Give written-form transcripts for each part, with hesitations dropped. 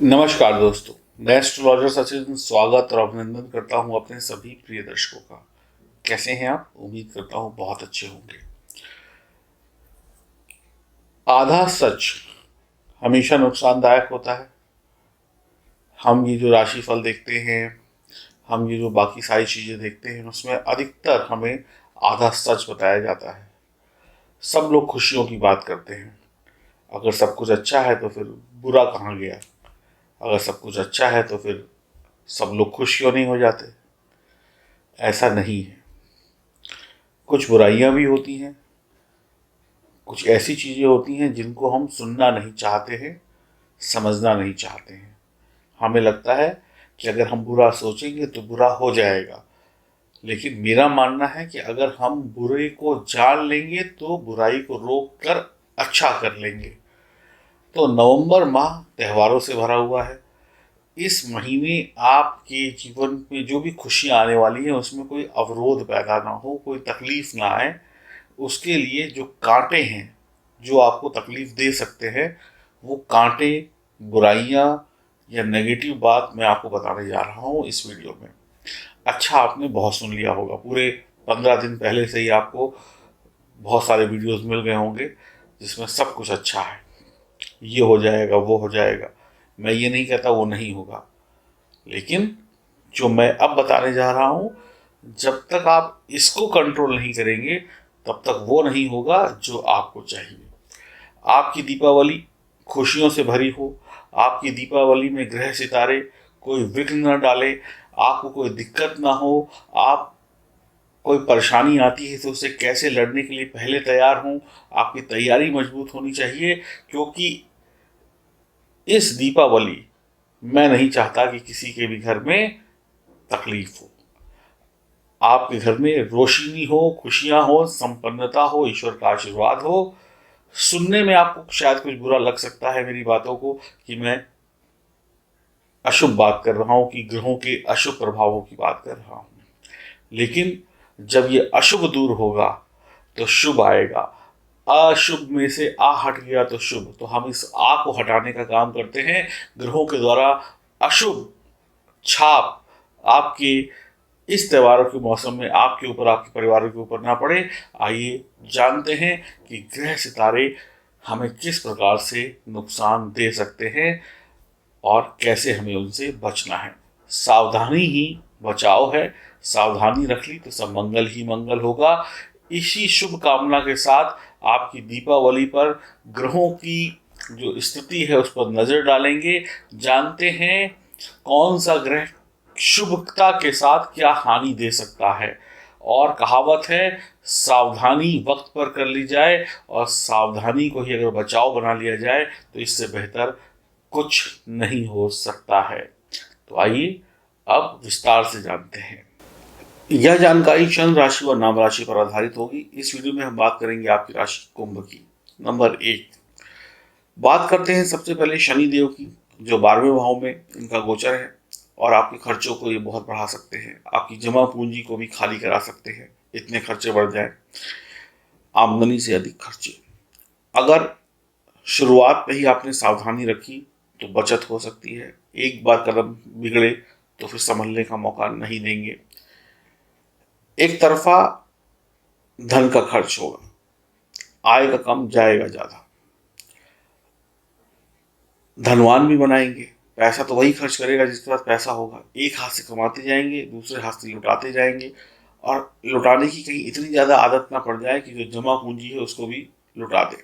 नमस्कार दोस्तों, मैं एस्ट्रोलॉजर सचिन स्वागत और अभिनंदन करता हूं अपने सभी प्रिय दर्शकों का। कैसे हैं आप? उम्मीद करता हूं बहुत अच्छे होंगे। आधा सच हमेशा नुकसानदायक होता है। हम ये जो राशिफल देखते हैं, हम ये जो बाकी सारी चीज़ें देखते हैं, उसमें अधिकतर हमें आधा सच बताया जाता है। सब लोग खुशियों की बात करते हैं। अगर सब कुछ अच्छा है तो फिर बुरा कहाँ गया? अगर सब कुछ अच्छा है तो फिर सब लोग खुश क्यों नहीं हो जाते? ऐसा नहीं है। कुछ बुराइयां भी होती हैं, कुछ ऐसी चीज़ें होती हैं जिनको हम सुनना नहीं चाहते हैं, समझना नहीं चाहते हैं। हमें लगता है कि अगर हम बुरा सोचेंगे तो बुरा हो जाएगा। लेकिन मेरा मानना है कि अगर हम बुरे को जान लेंगे तो बुराई को रोक कर अच्छा कर लेंगे। तो नवंबर माह त्योहारों से भरा हुआ है। इस महीने आपके जीवन में जो भी खुशियाँ आने वाली हैं उसमें कोई अवरोध पैदा ना हो, कोई तकलीफ ना आए। उसके लिए जो कांटे हैं, जो आपको तकलीफ दे सकते हैं, वो कांटे, बुराइयां या नेगेटिव बात मैं आपको बताने जा रहा हूँ इस वीडियो में। अच्छा, आपने बहुत सुन लिया होगा, पूरे 15 दिन पहले से ही आपको बहुत सारे वीडियोस मिल गए होंगे जिसमें सब कुछ अच्छा है, ये हो जाएगा, वो हो जाएगा। मैं ये नहीं कहता वो नहीं होगा, लेकिन जो मैं अब बताने जा रहा हूँ, जब तक आप इसको कंट्रोल नहीं करेंगे तब तक वो नहीं होगा जो आपको चाहिए। आपकी दीपावली खुशियों से भरी हो, आपकी दीपावली में ग्रह सितारे कोई विघ्न न डाले, आपको कोई दिक्कत ना हो, आप कोई परेशानी आती है तो उससे कैसे लड़ने के लिए पहले तैयार हों। आपकी तैयारी मजबूत होनी चाहिए, क्योंकि इस दीपावली मैं नहीं चाहता कि किसी के भी घर में तकलीफ हो। आपके घर में रोशनी हो, खुशियां हो, संपन्नता हो, ईश्वर का आशीर्वाद हो। सुनने में आपको शायद कुछ बुरा लग सकता है मेरी बातों को, कि मैं अशुभ बात कर रहा हूं, कि ग्रहों के अशुभ प्रभावों की बात कर रहा हूं। लेकिन जब ये अशुभ दूर होगा तो शुभ आएगा। अशुभ में से आ हट गया तो शुभ, तो हम इस आ को हटाने का काम करते हैं ग्रहों के द्वारा। अशुभ छाप आपके इस त्योहारों के मौसम में आपके ऊपर, आपके परिवार के ऊपर ना पड़े। आइए जानते हैं कि ग्रह सितारे हमें किस प्रकार से नुकसान दे सकते हैं और कैसे हमें उनसे बचना है। सावधानी ही बचाव है। सावधानी रख ली तो सब मंगल ही मंगल होगा। इसी शुभ कामना के साथ आपकी दीपावली पर ग्रहों की जो स्थिति है उस पर नजर डालेंगे। जानते हैं कौन सा ग्रह शुभता के साथ क्या हानि दे सकता है। और कहावत है, सावधानी वक्त पर कर ली जाए और सावधानी को ही अगर बचाव बना लिया जाए तो इससे बेहतर कुछ नहीं हो सकता है। तो आइए अब विस्तार से जानते हैं। यह जानकारी चंद्र राशि व नाम राशि पर आधारित होगी। इस वीडियो में हम बात करेंगे आपकी राशि कुंभ की। नंबर 1, बात करते हैं सबसे पहले शनि देव की, जो 12वें भाव में इनका गोचर है और आपके खर्चों को ये बहुत बढ़ा सकते हैं। आपकी जमा पूंजी को भी खाली करा सकते हैं, इतने खर्चे बढ़ जाए, आमदनी से अधिक खर्चे। अगर शुरुआत में ही आपने सावधानी रखी तो बचत हो सकती है। एक बार कदम बिगड़े तो फिर संभलने का मौका नहीं देंगे। एक तरफा धन का खर्च होगा, आएगा कम जाएगा ज्यादा। धनवान भी बनाएंगे, पैसा तो वही खर्च करेगा जिसके पास पैसा होगा। एक हाथ से कमाते जाएंगे, दूसरे हाथ से लुटाते जाएंगे, और लुटाने की कहीं इतनी ज्यादा आदत ना पड़ जाए कि जो जमा पूंजी है उसको भी लुटा दे।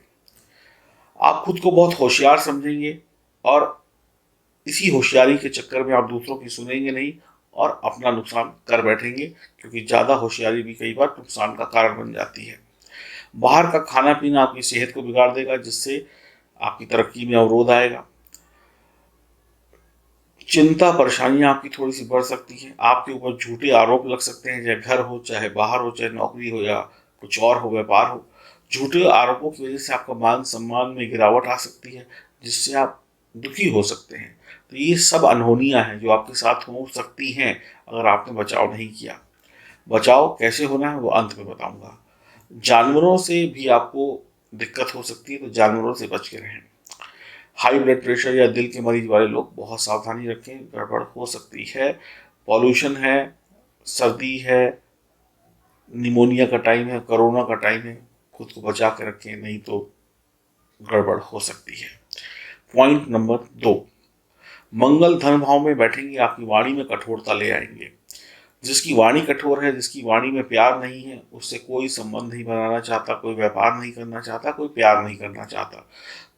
आप खुद को बहुत होशियार समझेंगे और इसी होशियारी के चक्कर में आप दूसरों की सुनेंगे नहीं और अपना नुकसान कर बैठेंगे, क्योंकि ज़्यादा होशियारी भी कई बार नुकसान का कारण बन जाती है। बाहर का खाना पीना आपकी सेहत को बिगाड़ देगा, जिससे आपकी तरक्की में अवरोध आएगा। चिंता परेशानियां आपकी थोड़ी सी बढ़ सकती हैं। आपके ऊपर झूठे आरोप लग सकते हैं, चाहे घर हो, चाहे बाहर हो, चाहे नौकरी हो या कुछ और हो, व्यापार हो। झूठे आरोपों की वजह से आपका मान सम्मान में गिरावट आ सकती है, जिससे आप दुखी हो सकते हैं। तो ये सब अनहोनियां हैं जो आपके साथ हो सकती हैं अगर आपने बचाव नहीं किया। बचाव कैसे होना है वो अंत में बताऊंगा। जानवरों से भी आपको दिक्कत हो सकती है, तो जानवरों से बच के रहें। हाई ब्लड प्रेशर या दिल के मरीज वाले लोग बहुत सावधानी रखें, गड़बड़ हो सकती है। पॉल्यूशन है, सर्दी है, निमोनिया का टाइम है, कोरोना का टाइम है, खुद को बचा के रखें, नहीं तो गड़बड़ हो सकती है। पॉइंट नंबर 2, मंगल धन भाव में बैठेंगे, आपकी वाणी में कठोरता ले आएंगे। जिसकी वाणी कठोर है, जिसकी वाणी में प्यार नहीं है, उससे कोई संबंध नहीं बनाना चाहता, कोई व्यापार नहीं करना चाहता, कोई प्यार नहीं करना चाहता।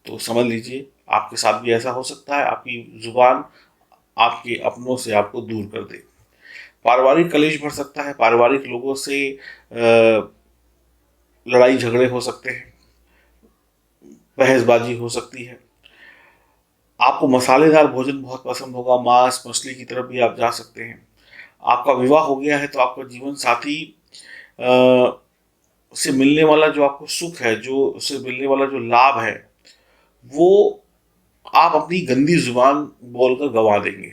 तो समझ लीजिए आपके साथ भी ऐसा हो सकता है, आपकी जुबान आपके अपनों से आपको दूर कर दे। पारिवारिक कलेश बढ़ सकता है, पारिवारिक लोगों से लड़ाई झगड़े हो सकते हैं, बहसबाजी हो सकती है। आपको मसालेदार भोजन बहुत पसंद होगा, मांस मछली की तरफ भी आप जा सकते हैं। आपका विवाह हो गया है तो आपका जीवन साथी से मिलने वाला जो आपको सुख है, जो उससे मिलने वाला जो लाभ है, वो आप अपनी गंदी जुबान बोलकर गंवा देंगे।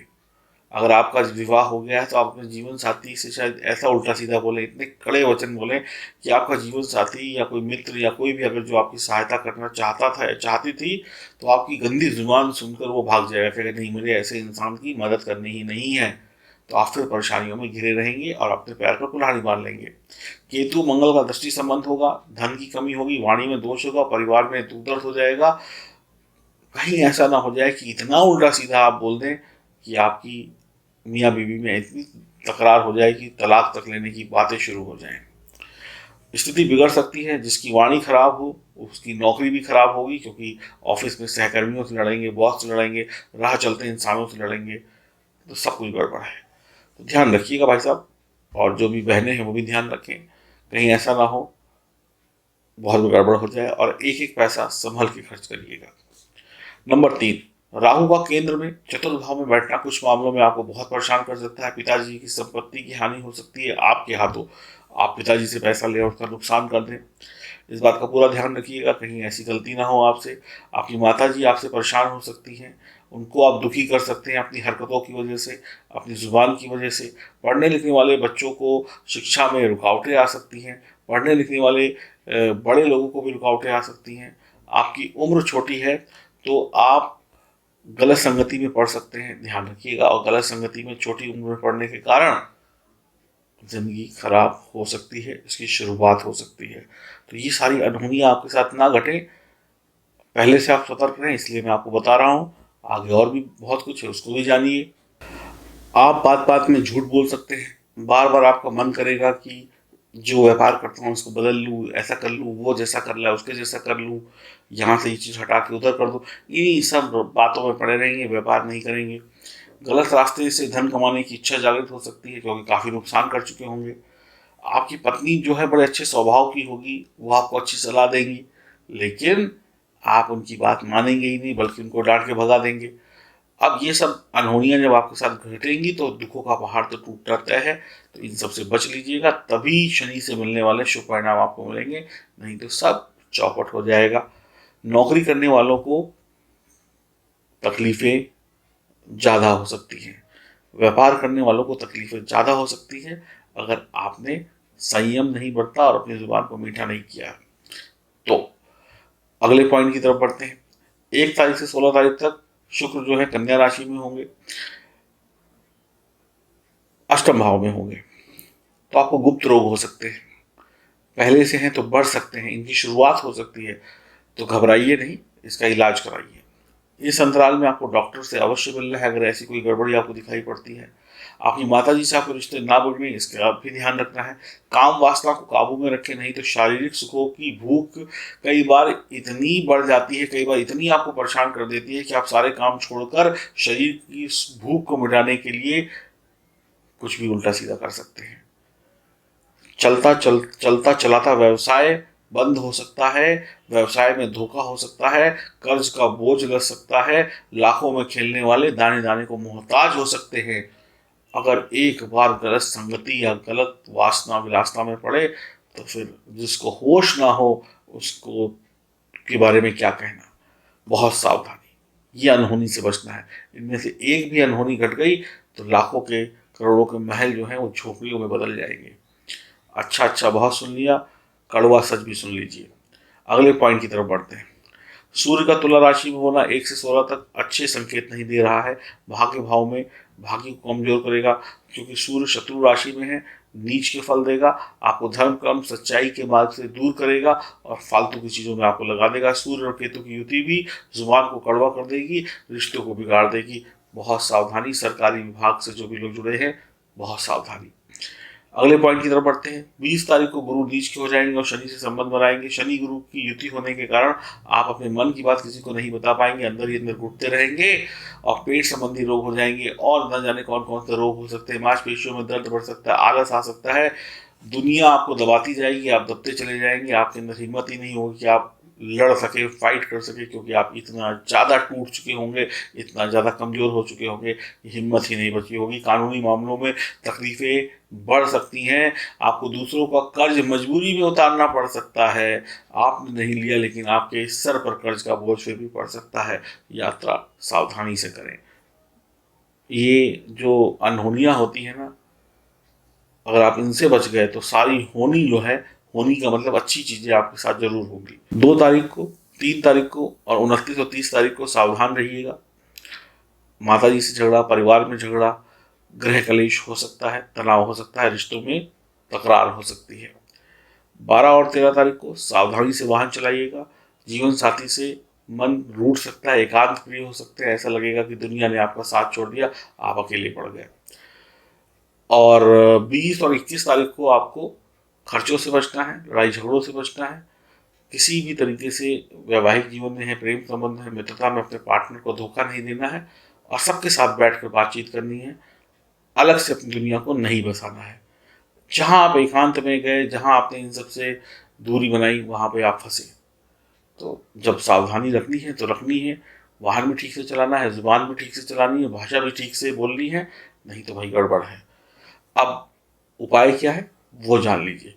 अगर आपका विवाह हो गया है तो आप अपने जीवन साथी से शायद ऐसा उल्टा सीधा बोले, इतने कड़े वचन बोले कि आपका जीवन साथी या कोई मित्र या कोई भी अगर जो आपकी सहायता करना चाहता था या चाहती थी, तो आपकी गंदी जुबान सुनकर वो भाग जाएगा, फिर नहीं, मुझे ऐसे इंसान की मदद करनी ही नहीं है। तो आप फिर परेशानियों में घिरे रहेंगे और अपने पैर पर कुल्हाड़ी मार लेंगे। केतु मंगल का दृष्टि संबंध होगा, धन की कमी होगी, वाणी में दोष होगा, परिवार में दुख दर्द हो जाएगा। कहीं ऐसा ना हो जाए कि इतना उल्टा सीधा आप बोल दें कि आपकी मियाँ बीवी में इतनी तकरार हो जाए कि तलाक तक लेने की बातें शुरू हो जाएं। स्थिति बिगड़ सकती है, जिसकी वाणी खराब हो उसकी नौकरी भी खराब होगी, क्योंकि ऑफिस में सहकर्मियों से लड़ेंगे, बॉस से लड़ेंगे, राह चलते इंसानों से लड़ेंगे, तो सब कुछ गड़बड़ है। तो ध्यान रखिएगा भाई साहब, और जो भी बहनें हैं वो भी ध्यान रखें, कहीं ऐसा ना हो बहुत गड़बड़ हो जाए, और एक एक पैसा संभल के खर्च करिएगा। नंबर 3, राहु का केंद्र में चतुर्थ भाव में बैठना कुछ मामलों में आपको बहुत परेशान कर सकता है। पिताजी की संपत्ति की हानि हो सकती है आपके हाथों, आप पिताजी से पैसा ले और उसका नुकसान कर दें। इस बात का पूरा ध्यान रखिएगा, कहीं ऐसी गलती ना हो आपसे। आपकी माता जी आपसे परेशान हो सकती हैं, उनको आप दुखी कर सकते हैं अपनी हरकतों की वजह से, अपनी जुबान की वजह से। पढ़ने लिखने वाले बच्चों को शिक्षा में रुकावटें आ सकती हैं, पढ़ने लिखने वाले बड़े लोगों को भी रुकावटें आ सकती हैं। आपकी उम्र छोटी है तो आप गलत संगति में पढ़ सकते हैं, ध्यान रखिएगा। और गलत संगति में छोटी उम्र में पढ़ने के कारण जिंदगी खराब हो सकती है, इसकी शुरुआत हो सकती है। तो ये सारी अनहोनियां आपके साथ ना घटे, पहले से आप सतर्क रहें, इसलिए मैं आपको बता रहा हूँ। आगे और भी बहुत कुछ है, उसको भी जानिए। आप बात बात में झूठ बोल सकते हैं, बार बार आपका मन करेगा कि जो व्यापार करता हूँ उसको बदल लूँ, ऐसा कर लूँ, वो जैसा कर रहा है उसके जैसा कर लूँ, यहाँ से ये चीज़ हटा के उधर कर दूँ। इन्हीं सब बातों में पड़े रहेंगे, व्यापार नहीं करेंगे। गलत रास्ते से धन कमाने की इच्छा जागृत हो सकती है, क्योंकि काफ़ी नुकसान कर चुके होंगे। आपकी पत्नी जो है बड़े अच्छे स्वभाव की होगी, वो आपको अच्छी सलाह देंगी, लेकिन आप उनकी बात मानेंगे ही नहीं, बल्कि उनको डांट के भगा देंगे। अब ये सब अनहोनियां जब आपके साथ घटेंगी तो दुखों का पहाड़ तो टूटता तय है। तो इन सब से बच लीजिएगा, तभी शनि से मिलने वाले शुभ परिणाम आपको मिलेंगे, नहीं तो सब चौपट हो जाएगा। नौकरी करने वालों को तकलीफें ज़्यादा हो सकती हैं, व्यापार करने वालों को तकलीफें ज़्यादा हो सकती हैं, अगर आपने संयम नहीं बरता और अपनी जुबान को मीठा नहीं किया। तो अगले पॉइंट की तरफ बढ़ते हैं। 1 तारीख से 16 तारीख तक शुक्र जो है कन्या राशि में होंगे, अष्टम भाव में होंगे। तो आपको गुप्त रोग हो सकते हैं, पहले से हैं तो बढ़ सकते हैं, इनकी शुरुआत हो सकती है, तो घबराइए नहीं, इसका इलाज कराइए। इस अंतराल में आपको डॉक्टर से अवश्य मिलना है अगर ऐसी कोई गड़बड़ी आपको दिखाई पड़ती है। आपकी माता जी से आपके रिश्ते ना बिगड़े, इसका भी ध्यान रखना है। काम वासना को काबू में रखें, नहीं तो शारीरिक सुखों की भूख कई बार इतनी बढ़ जाती है, कई बार इतनी आपको परेशान कर देती है कि आप सारे काम छोड़कर शरीर की इस भूख को मिटाने के लिए कुछ भी उल्टा सीधा कर सकते हैं। चलता चलाता व्यवसाय बंद हो सकता है, व्यवसाय में धोखा हो सकता है, कर्ज का बोझ लग सकता है, लाखों में खेलने वाले दाने दाने को मोहताज हो सकते हैं। अगर एक बार गलत संगति या गलत वासना विलासना में पड़े तो फिर जिसको होश ना हो उसको के बारे में क्या कहना। बहुत सावधानी, ये अनहोनी से बचना है। इनमें से एक भी अनहोनी घट गई तो लाखों के करोड़ों के महल जो हैं वो झोपड़ियों में बदल जाएंगे। अच्छा बहुत सुन लिया, कड़वा सच भी सुन लीजिए। अगले पॉइंट की तरफ बढ़ते हैं। सूर्य का तुला राशि में होना 1 से 16 तक अच्छे संकेत नहीं दे रहा है। भाग्य भाव में भाग्य को कमजोर करेगा, क्योंकि सूर्य शत्रु राशि में है, नीच के फल देगा, आपको धर्म कर्म सच्चाई के मार्ग से दूर करेगा और फालतू की चीज़ों में आपको लगा देगा। सूर्य और केतु की युति भी जुबान को कड़वा कर देगी, रिश्तों को बिगाड़ देगी। बहुत सावधानी, सरकारी विभाग से जो भी लोग जुड़े हैं बहुत सावधानी। अगले पॉइंट की तरफ बढ़ते हैं। 20 तारीख को गुरु नीच के हो जाएंगे और शनि से संबंध बनाएंगे। शनि गुरु की युति होने के कारण आप अपने मन की बात किसी को नहीं बता पाएंगे, अंदर ही अंदर घुटते रहेंगे और पेट संबंधी रोग हो जाएंगे और न जाने कौन कौन से रोग हो सकते हैं। मांसपेशियों में दर्द बढ़ सकता है, आलस आ सकता है, दुनिया आपको दबाती जाएगी, आप दबते चले जाएंगे, आपके अंदर हिम्मत ही नहीं होगी कि आप लड़ सके, फाइट कर सके, क्योंकि आप इतना ज़्यादा टूट चुके होंगे, इतना ज़्यादा कमज़ोर हो चुके होंगे, हिम्मत ही नहीं बची होगी। कानूनी मामलों में तकलीफ़ें बढ़ सकती हैं, आपको दूसरों का कर्ज मजबूरी में उतारना पड़ सकता है। आपने नहीं लिया लेकिन आपके सर पर कर्ज का बोझ फिर भी पड़ सकता है। यात्रा सावधानी से करें। ये जो अनहोनियाँ होती हैं ना, अगर आप इनसे बच गए तो सारी होनी जो है, होनी का मतलब अच्छी चीज़ें आपके साथ जरूर होंगी। 2 तारीख को, 3 तारीख को और 29 और 30 तारीख को सावधान रहिएगा। माता जी से झगड़ा, परिवार में झगड़ा, गृह कलेश हो सकता है, तनाव हो सकता है, रिश्तों में तकरार हो सकती है। 12 और 13 तारीख को सावधानी से वाहन चलाइएगा। जीवन साथी से मन रूठ सकता है, एकांत प्रिय हो सकते हैं, ऐसा लगेगा कि दुनिया ने आपका साथ छोड़ दिया, आप अकेले पड़ गए। और 20 और 21 तारीख को आपको खर्चों से बचना है, लड़ाई झगड़ों से बचना है। किसी भी तरीके से वैवाहिक जीवन में है, प्रेम संबंध है, मित्रता में अपने पार्टनर को धोखा नहीं देना है और सबके साथ बैठकर बातचीत करनी है। अलग से अपनी दुनिया को नहीं बसाना है। जहाँ आप एकांत में गए, जहाँ आपने इन सब से दूरी बनाई, वहाँ पे आप फंसे। तो जब सावधानी रखनी है तो रखनी है। वाहन भी ठीक से चलाना है, जुबान भी ठीक से चलानी है, भाषा भी ठीक से बोलनी है, नहीं तो भाई गड़बड़ है। अब उपाय क्या है वो जान लीजिए।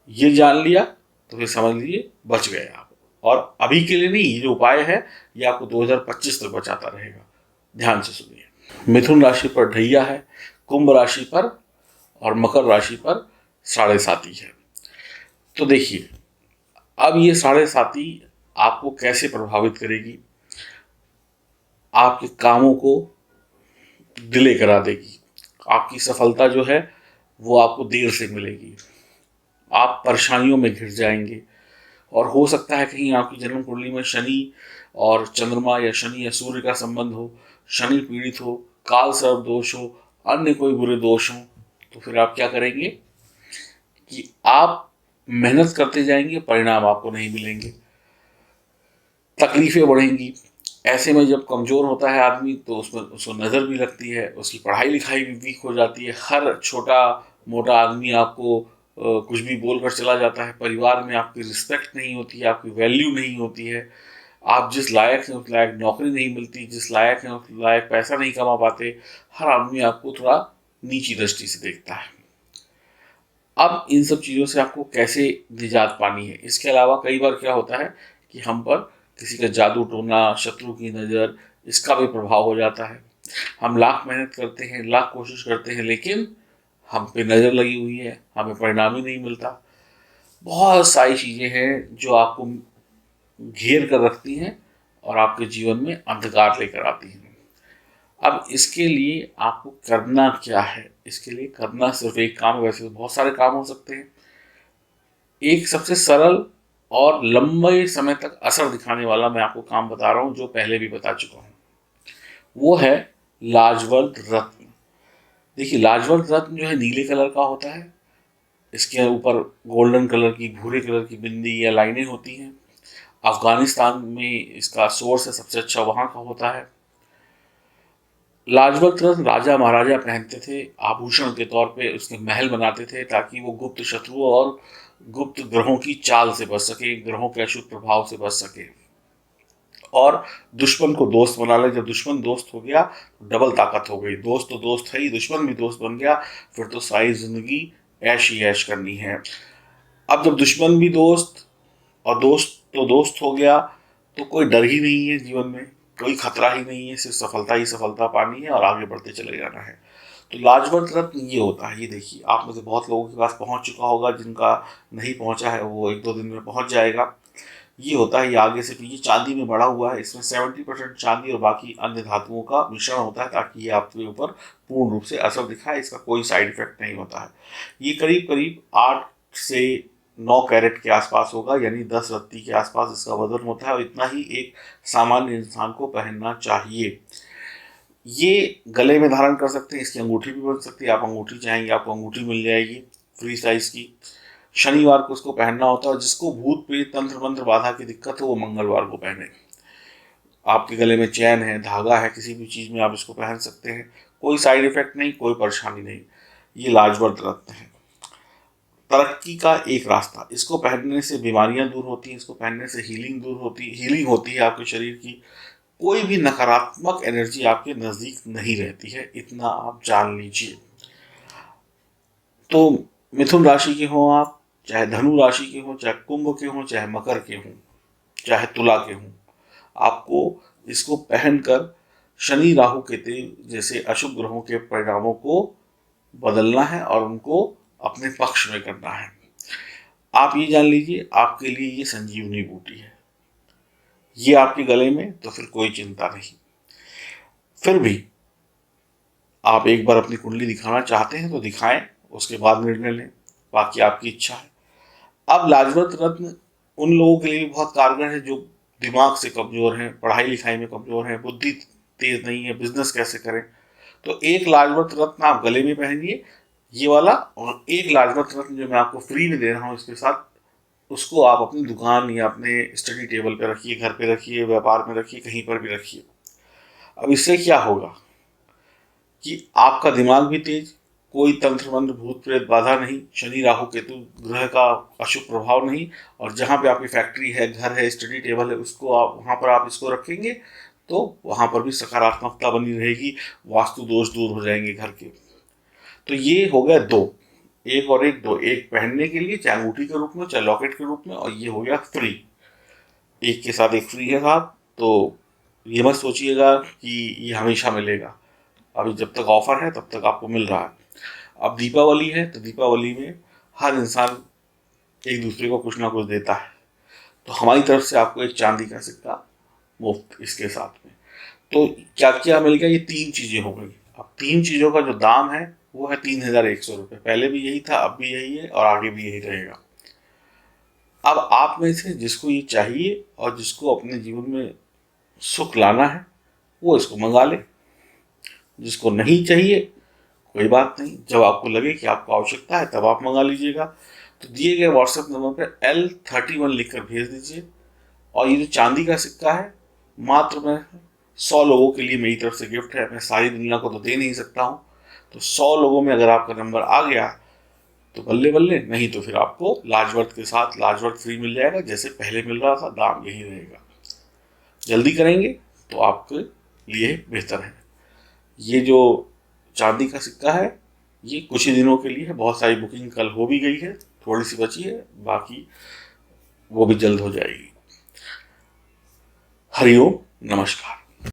ये जान लिया तो फिर समझ लीजिए बच गए आप। और अभी के लिए नहीं, ये जो उपाय है ये आपको 2025 तक बचाता रहेगा। ध्यान से सुनिए। मिथुन राशि पर ढैया है, कुंभ राशि पर और मकर राशि पर 7.5 है। तो देखिए, अब ये 7.5 आपको कैसे प्रभावित करेगी। आपके कामों को डिले करा देगी, आपकी सफलता जो है वो आपको देर से मिलेगी, आप परेशानियों में घिर जाएंगे। और हो सकता है कहीं आपकी जन्म कुंडली में शनि और चंद्रमा या शनि या सूर्य का संबंध हो, शनि पीड़ित हो, काल सर्प दोष हो, अन्य कोई बुरे दोष हो। तो फिर आप क्या करेंगे कि आप मेहनत करते जाएंगे, परिणाम आपको नहीं मिलेंगे, तकलीफें बढ़ेंगी। ऐसे में जब कमज़ोर होता है आदमी तो उसमें उसको नज़र भी लगती है, उसकी पढ़ाई लिखाई भी वीक हो जाती है। हर छोटा मोटा आदमी आपको कुछ भी बोल कर चला जाता है। परिवार में आपकी रिस्पेक्ट नहीं होती है, आपकी वैल्यू नहीं होती है। आप जिस लायक हैं उस लायक नौकरी नहीं मिलती, जिस लायक हैं उस लायक पैसा नहीं कमा पाते। हर आदमी आपको थोड़ा नीची दृष्टि से देखता है। अब इन सब चीज़ों से आपको कैसे निजात पानी है। इसके अलावा कई बार क्या होता है कि हम पर किसी का जादू टोना, शत्रु की नज़र, इसका भी प्रभाव हो जाता है। हम लाख मेहनत करते हैं, लाख कोशिश करते हैं, लेकिन हम पे नज़र लगी हुई है, हमें परिणाम ही नहीं मिलता। बहुत सारी चीज़ें हैं जो आपको घेर कर रखती हैं और आपके जीवन में अंधकार लेकर आती हैं। अब इसके लिए आपको करना क्या है। इसके लिए करना सिर्फ एक काम है, वैसे तो बहुत सारे काम हो सकते हैं। एक सबसे सरल और लंबे समय तक असर दिखाने वाला मैं आपको काम बता रहा हूँ, जो पहले भी बता चुका हूँ। वो है लाजवंत रत्न। देखिए, लाजवंत रत्न जो है नीले कलर का होता है। इसके ऊपर गोल्डन कलर की, भूरे कलर की बिंदी या लाइनें होती हैं। अफगानिस्तान में इसका सोर्स है, सबसे अच्छा वहाँ का होता है। लाजपत रत्न राजा महाराजा पहनते थे, आभूषण के तौर पे उसके महल बनाते थे, ताकि वो गुप्त शत्रुओं और गुप्त ग्रहों की चाल से बच सके, ग्रहों के अशुभ प्रभाव से बच सके और दुश्मन को दोस्त बना ले। जब दुश्मन दोस्त हो गया तो डबल ताकत हो गई। दोस्त तो दोस्त है ही, दुश्मन भी दोस्त बन गया, फिर तो सारी जिंदगी ऐश ही ऐश करनी है। अब जब दुश्मन भी दोस्त और दोस्त तो दोस्त हो गया तो कोई डर ही नहीं है जीवन में, कोई खतरा ही नहीं है, सिर्फ सफलता ही सफलता पानी है और आगे बढ़ते चले जाना है। तो लाजवंत रत्न ये होता है। ये देखिए, आप में से बहुत लोगों के पास पहुंच चुका होगा, जिनका नहीं पहुंचा है वो 1-2 दिन में पहुंच जाएगा। ये होता है, ये आगे से पीछे चांदी में बड़ा हुआ है, इसमें 70% चांदी और बाकी अन्य धातुओं का मिश्रण होता है ताकि ये आपके ऊपर पूर्ण रूप से असर दिखाए, इसका कोई साइड इफेक्ट नहीं होता है। ये करीब करीब 8 से 9 कैरेट के आसपास होगा, यानी 10 रत्ती के आसपास इसका वजन होता है, और इतना ही एक सामान्य इंसान को पहनना चाहिए। ये गले में धारण कर सकते हैं, इसकी अंगूठी भी बन सकती है, आप अंगूठी चाहेंगे आपको अंगूठी मिल जाएगी फ्री साइज की। शनिवार को उसको पहनना होता है, जिसको भूत प्रेत तंत्र मंत्र बाधा की दिक्कत हो वो मंगलवार को पहने। आपके गले में चैन है, धागा है, किसी भी चीज़ में आप इसको पहन सकते हैं, कोई साइड इफेक्ट नहीं, कोई परेशानी नहीं। ये लाजवर्त रत्न है, तरक्की का एक रास्ता। इसको पहनने से बीमारियां दूर होती हैं, इसको पहनने से हीलिंग होती है आपके शरीर की। कोई भी नकारात्मक एनर्जी आपके नज़दीक नहीं रहती है, इतना आप जान लीजिए। तो मिथुन राशि के हों आप, चाहे धनु राशि के हों, चाहे कुंभ के हों, चाहे मकर के हों, चाहे तुला के हों, आपको इसको पहनकर शनि राहु केतु जैसे अशुभ ग्रहों के परिणामों को बदलना है और उनको अपने पक्ष में करना है। आप ये जान लीजिए, आपके लिए ये संजीवनी बूटी है, ये आपके गले में, तो फिर कोई चिंता नहीं। फिर भी आप एक बार अपनी कुंडली दिखाना चाहते हैं तो दिखाएं, उसके बाद निर्णय लें, बाकी आपकी इच्छा है। अब लाजवंत रत्न उन लोगों के लिए भी बहुत कारगर है जो दिमाग से कमज़ोर हैं, पढ़ाई लिखाई में कमज़ोर हैं, बुद्धि तेज नहीं है, बिजनेस कैसे करें। तो एक लाजवंत रत्न आप गले में पहनिए, ये वाला, और एक लाजवंत रत्न जो मैं आपको फ्री में दे रहा हूँ इसके साथ, उसको आप अपनी दुकान या अपने स्टडी टेबल पे रखिए, घर पे रखिए, व्यापार में रखिए, कहीं पर भी रखिए। अब इससे क्या होगा कि आपका दिमाग भी तेज, कोई तंत्र मंत्र भूत प्रेत बाधा नहीं, शनि राहु केतु ग्रह का अशुभ प्रभाव नहीं, और जहाँ पे आपकी फैक्ट्री है, घर है, स्टडी टेबल है, उसको आप वहाँ पर आप इसको रखेंगे तो वहाँ पर भी सकारात्मकता बनी रहेगी, वास्तु दोष दूर हो जाएंगे घर के। तो ये हो गया दो, एक और एक दो, एक पहनने के लिए चाहे अंगूठी के रूप में चाहे लॉकेट के रूप में, और ये हो गया फ्री, एक के साथ एक फ्री है साहब। तो ये मत सोचिएगा कि ये हमेशा मिलेगा, अभी जब तक ऑफर है तब तक आपको मिल रहा है। अब दीपावली है तो दीपावली में हर इंसान एक दूसरे को कुछ ना कुछ देता है, तो हमारी तरफ से आपको एक चांदी का सिक्का मुफ्त इसके साथ में। तो क्या क्या मिल गया, ये 3 चीज़ें हो गई। अब 3 चीज़ों का जो दाम है वो है 3100 रुपये, पहले भी यही था, अब भी यही है और आगे भी यही रहेगा। अब आप में से जिसको ये चाहिए और जिसको अपने जीवन में सुख लाना है वो इसको मंगा ले, जिसको नहीं चाहिए कोई बात नहीं, जब आपको लगे कि आपको आवश्यकता है तब आप मंगा लीजिएगा। तो दिए गए व्हाट्सएप नंबर पर L31 लिखकर भेज दीजिए। और ये जो चांदी का सिक्का है, मात्र मैं 100 लोगों के लिए मेरी तरफ से गिफ्ट है, मैं सारी दुनिया को तो दे नहीं सकता हूँ। तो 100 लोगों में अगर आपका नंबर आ गया तो बल्ले बल्ले, नहीं तो फिर आपको लाजवर्त के साथ लाजवर्त फ्री मिल जाएगा, जैसे पहले मिल रहा था, दाम यही रहेगा। जल्दी करेंगे तो आपके लिए बेहतर है। ये जो चांदी का सिक्का है ये कुछ ही दिनों के लिए है, बहुत सारी बुकिंग कल हो भी गई है, थोड़ी सी बची है, बाकी वो भी जल्द हो जाएगी। हरिओम, नमस्कार।